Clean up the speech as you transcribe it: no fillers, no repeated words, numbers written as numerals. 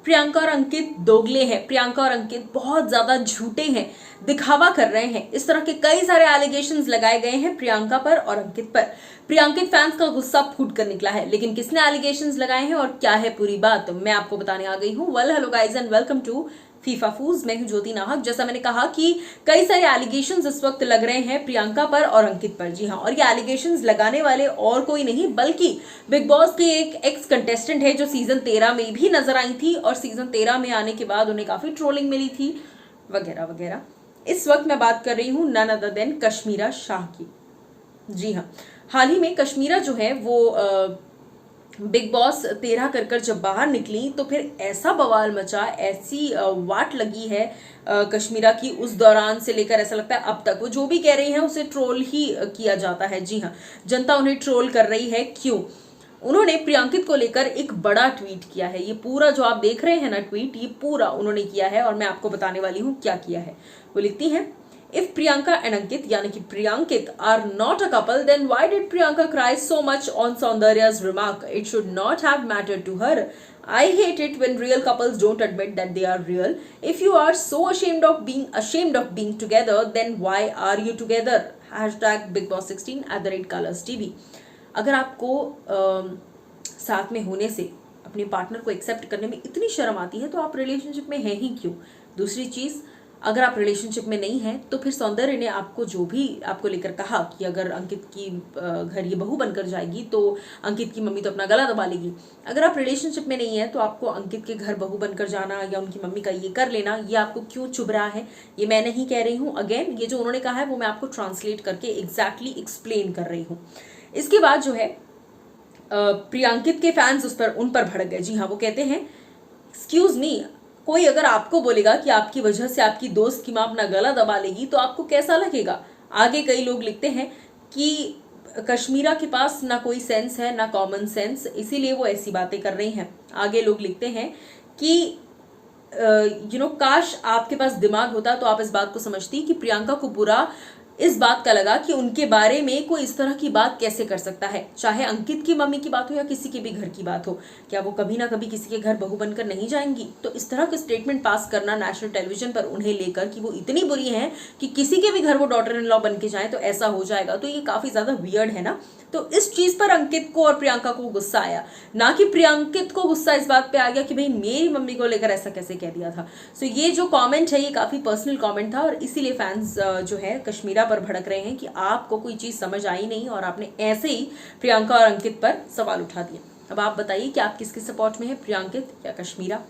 प्रियंका और अंकित दोगले हैं, प्रियंका और अंकित बहुत ज्यादा झूठे हैं, दिखावा कर रहे हैं। इस तरह के कई सारे एलिगेशंस लगाए गए हैं प्रियंका पर और अंकित पर। प्रियंकित फैंस का गुस्सा फूट कर निकला है, लेकिन किसने एलिगेशंस लगाए हैं और क्या है पूरी बात, मैं आपको बताने आ गई हूँ। Well hello guys and welcome to FIFA फूज। मैं हूं ज्योति नाहक। जैसा मैंने कहा कि कई सारे एलिगेशंस इस वक्त लग रहे हैं प्रियंका पर और अंकित पर। जी हाँ, और ये एलिगेशंस लगाने वाले और कोई नहीं बल्कि बिग बॉस की एक एक्स कंटेस्टेंट है जो सीजन 13 में भी नजर आई थी और सीजन 13 में आने के बाद उन्हें काफी ट्रोलिंग मिली थी वगैरह वगैरह। इस वक्त मैं बात कर रही हूँ none other than Kashmira Shah की। जी हाँ, हाल ही में कश्मीरा जो है वो बिग बॉस 13 कर जब बाहर निकली तो फिर ऐसा बवाल मचा, ऐसी वाट लगी है कश्मीरा की। उस दौरान से लेकर ऐसा लगता है अब तक वो जो भी कह रही है उसे ट्रोल ही किया जाता है। जी हाँ, जनता उन्हें ट्रोल कर रही है। क्यों? उन्होंने प्रियंकित को लेकर एक बड़ा ट्वीट किया है। ये पूरा जो आप देख रहे हैं ना ट्वीट, ये पूरा उन्होंने किया है और मैं आपको बताने वाली हूँ क्या किया है। वो लिखती हैं, If Priyanka and Ankit, यानी कि Priyankit, are not a couple, then why did Priyanka cry so much on Saundarya's remark? It should not have mattered to her. I hate it when real couples don't admit that they are real. If you are so ashamed of being together, then why are you together? Hashtag Big Boss 16 @colors.tv। अगर आपको साथ में होने से अपने partner को accept करने में इतनी शर्म आती है तो आप रिलेशनशिप में हैं ही क्यों? दूसरी चीज, अगर आप रिलेशनशिप में नहीं हैं तो फिर सौंदर्य ने आपको जो भी आपको लेकर कहा कि अगर अंकित की घर ये बहू बनकर जाएगी तो अंकित की मम्मी तो अपना गला दबा लेगी। अगर आप रिलेशनशिप में नहीं है तो आपको अंकित के घर बहू बनकर जाना या उनकी मम्मी का ये कर लेना, ये आपको क्यों चुभ रहा है? ये मैं नहीं कह रही हूँ। अगेन, ये जो उन्होंने कहा है वो मैं आपको ट्रांसलेट करके एग्जैक्टली एक्सप्लेन कर रही हूँ। इसके बाद जो है प्रियंकित के फैंस उन पर भड़क गए। जी हाँ, वो कहते हैं, एक्सक्यूज मी, कोई अगर आपको बोलेगा कि आपकी वजह से आपकी दोस्त की मां अपना गला दबा लेगी तो आपको कैसा लगेगा? आगे कई लोग लिखते हैं कि कश्मीरा के पास ना कोई सेंस है ना कॉमन सेंस, इसीलिए वो ऐसी बातें कर रही हैं। आगे लोग लिखते हैं कि काश आपके पास दिमाग होता तो आप इस बात को समझती कि प्रियंका को बुरा इस बात का लगा कि उनके बारे में कोई इस तरह की बात कैसे कर सकता है, चाहे अंकित की मम्मी की बात हो या किसी के भी घर की बात हो। क्या वो कभी ना कभी किसी के घर बहू बनकर नहीं जाएंगी? तो इस तरह के स्टेटमेंट पास करना नेशनल टेलीविजन पर उन्हें लेकर कि वो इतनी बुरी हैं कि किसी के भी घर वो डॉटर इन लॉ बन के जाए तो ऐसा हो जाएगा, तो ये काफी ज्यादा वियर्ड है ना। तो इस चीज पर अंकित को और प्रियंका को गुस्सा आया, ना कि प्रियंकित को गुस्सा इस बात पे आ गया कि भाई मेरी मम्मी को लेकर ऐसा कैसे कह दिया था। सो ये जो कमेंट है ये काफी पर्सनल कमेंट था और इसीलिए फैंस जो है कश्मीरा पर भड़क रहे हैं कि आपको कोई चीज समझ आई नहीं और आपने ऐसे ही प्रियंका और अंकित पर सवाल उठा दिया। अब आप बताइए कि आप किसके सपोर्ट में है, प्रियंकित या कश्मीरा?